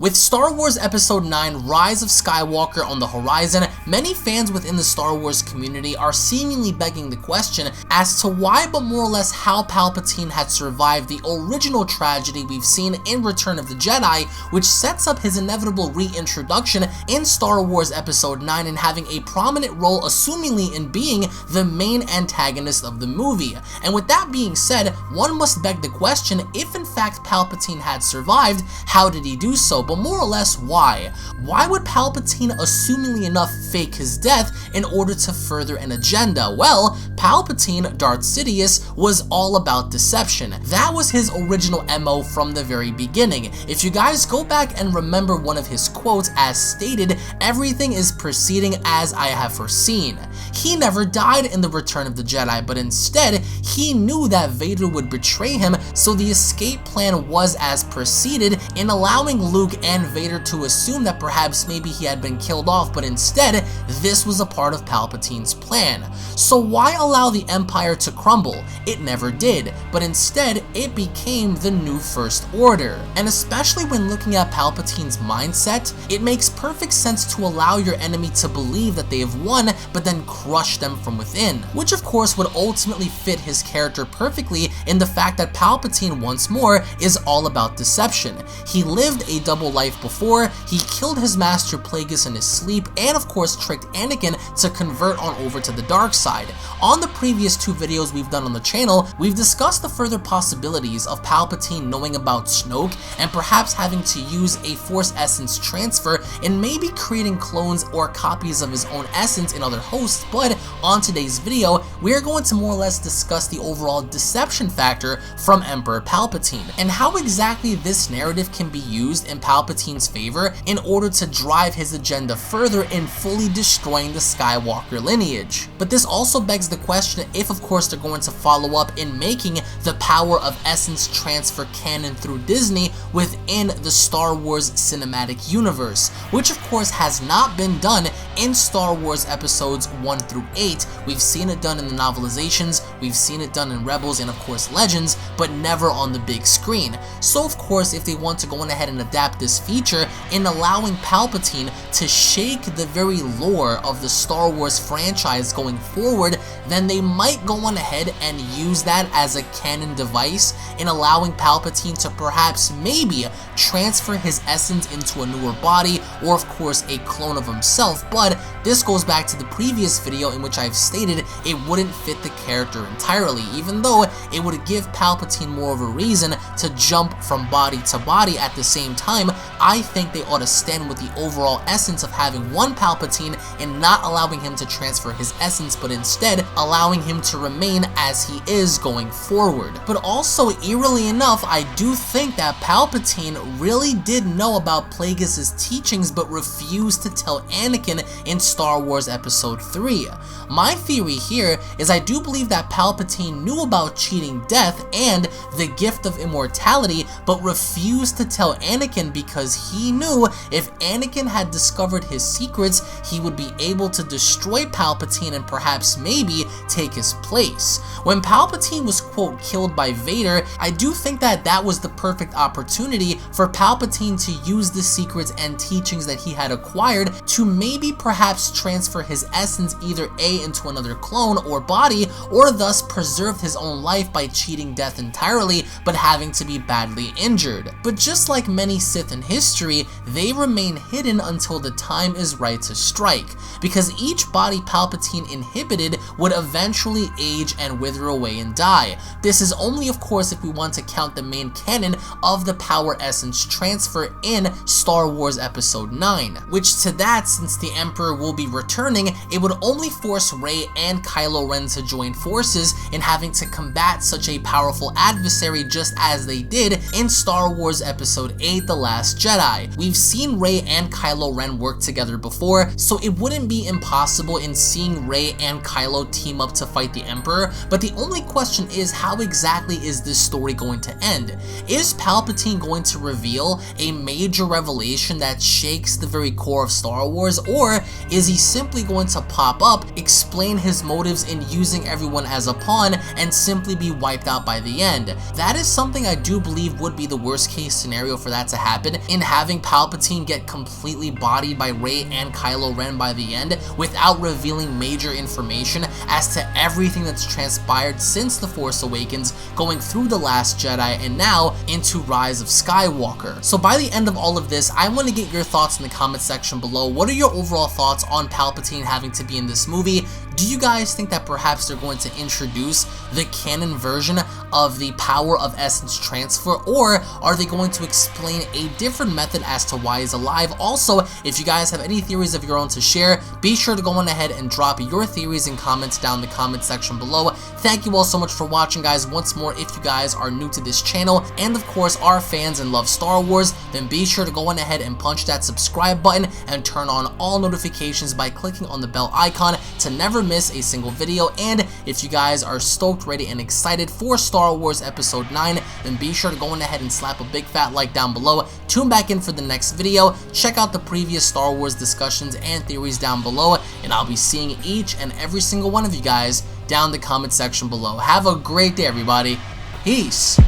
With Star Wars Episode 9 Rise of Skywalker on the horizon, many fans within the Star Wars community are seemingly begging the question as to why, but more or less how, Palpatine had survived the original tragedy we've seen in Return of the Jedi, which sets up his inevitable reintroduction in Star Wars Episode 9 and having a prominent role, assumingly in being the main antagonist of the movie. And with that being said, one must beg the question, if in fact Palpatine had survived, how did he do so? But more or less, why? Why would Palpatine, assumingly enough, fake his death in order to further an agenda? Well, Palpatine, Darth Sidious, was all about deception. That was his original MO from the very beginning. If you guys go back and remember one of his quotes as stated, "Everything is proceeding as I have foreseen." He never died in the Return of the Jedi, but instead, he knew that Vader would betray him, so the escape plan was as preceded in allowing Luke and Vader to assume that perhaps maybe he had been killed off, but instead, this was a part of Palpatine's plan. So why allow the Empire to crumble? It never did, but instead, it became the new First Order. And especially when looking at Palpatine's mindset, it makes perfect sense to allow your enemy to believe that they have won, but then crush them from within, which of course would ultimately fit his character perfectly in the fact that Palpatine, once more, is all about deception. He lived a double life before, he killed his master Plagueis in his sleep, and of course tricked Anakin to convert on over to the dark side. On the previous two videos we've done on the channel, we've discussed the further possibilities of Palpatine knowing about Snoke and perhaps having to use a Force Essence transfer and maybe creating clones or copies of his own essence in other hosts, but on today's video, we're going to more or less discuss the overall deception factor from Emperor Palpatine and how exactly this narrative can be used in Palpatine's favor in order to drive his agenda further in fully destroying the Skywalker lineage. But this also begs the question if of course they're going to follow up in making the power of essence transfer canon through Disney within the Star Wars cinematic universe, which of course has not been done in Star Wars episodes 1 through 8. We've seen it done in the novelizations, we've seen it done in Rebels and of course Legends, but never on the big screen. So of course, if they want to go on ahead and adapt this feature in allowing Palpatine to shake the very lore of the Star Wars franchise going forward, then they might go on ahead and use that as a canon device in allowing Palpatine to perhaps maybe transfer his essence into a newer body or of course a clone of himself. But this goes back to the previous video in which I've stated it wouldn't fit the character entirely, even though it would give Palpatine more of a reason to jump from body to body. At the same time, I think they ought to stand with the overall essence of having one Palpatine and not allowing him to transfer his essence, but instead allowing him to remain as he is going forward. But also, eerily enough, I do think that Palpatine really did know about Plagueis' teachings but refused to tell Anakin in Star Wars Episode 3. My theory here is I do believe that Palpatine knew about cheating death and the gift of immortality, but refused to tell Anakin because he knew if Anakin had discovered his secrets, he would be able to destroy Palpatine and perhaps maybe take his place. When Palpatine was quote killed by Vader, I do think that that was the perfect opportunity for Palpatine to use the secrets and teachings that he had acquired to maybe perhaps transfer his essence either A into another clone or body, or thus preserve his own life by cheating death entirely but having to be badly injured. But just like many Sith in history, they remain hidden until the time is right to strike, because each body Palpatine inhibited would eventually age and wither away and die. This is only of course if we want to count the main canon of the power essence transfer in Star Wars Episode 9, which to that, since the Emperor will be returning, it would only force Rey and Kylo Ren to join forces in having to combat such a powerful adversary just as they did in Star Wars Episode 8 The Last Jedi. We've seen Rey and Kylo Ren work together before, so it wouldn't be impossible in seeing Rey and Kylo team up to fight the Emperor, but the only question is how exactly is this story going to end? Is Palpatine going to reveal a major revelation that shakes the very core of Star Wars, or is he simply going to pop up, explain his motives in using everyone as a pawn, and simply be wiped out by the end? That is something I do believe would be the worst case scenario for that to happen, happen in having Palpatine get completely bodied by Rey and Kylo Ren by the end without revealing major information as to everything that's transpired since The Force Awakens, going through The Last Jedi, and now into Rise of Skywalker. So by the end of all of this, I want to get your thoughts in the comment section below. What are your overall thoughts on Palpatine having to be in this movie? Do you guys think that perhaps they're going to introduce the canon version of the power of essence transfer, or are they going to explain a different method as to why he's alive? Also, if you guys have any theories of your own to share, be sure to go on ahead and drop your theories and comments down in the comment section below. Thank you all so much for watching, guys. Once more, if you guys are new to this channel and of course are fans and love Star Wars, then be sure to go on ahead and punch that subscribe button and turn on all notifications by clicking on the bell icon to never miss a single video. And if you guys are stoked, ready, and excited for Star Wars Episode 9, then be sure to go on ahead and slap a big fat like down below. Tune back in for the next video, check out the previous Star Wars discussions and theories down below, and I'll be seeing each and every single one of you guys down in the comment section below. Have a great day, everybody. Peace.